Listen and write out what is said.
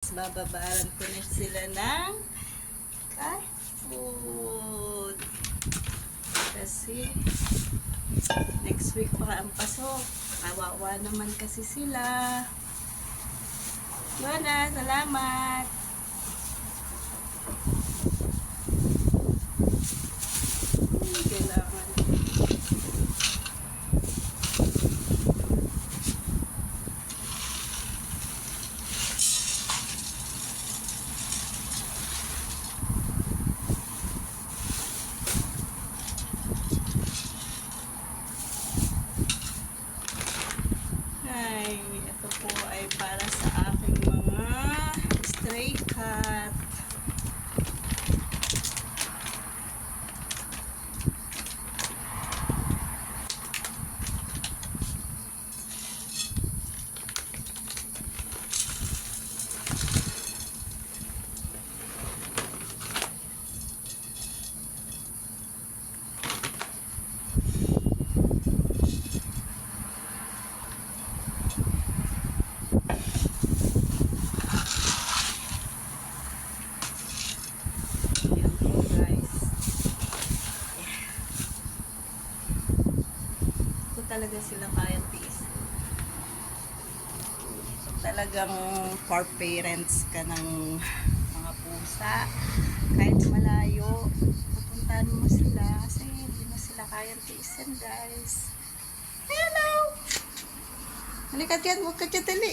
guys, bababaran ko na sila ng food. Kasi next week pa ang pasok. Kawawa naman kasi sila. Lona, salamat. Kailangan. Ay, ito po ay para sa aking mga stray cat. Talaga sila kaya tiis. So, talagang for parents ka ng mga pusa. Kahit malayo, pupuntahan mo sila kasi hindi mo sila kaya tiisin, guys. Hello! Halika dyan, huwag ka dyan dali.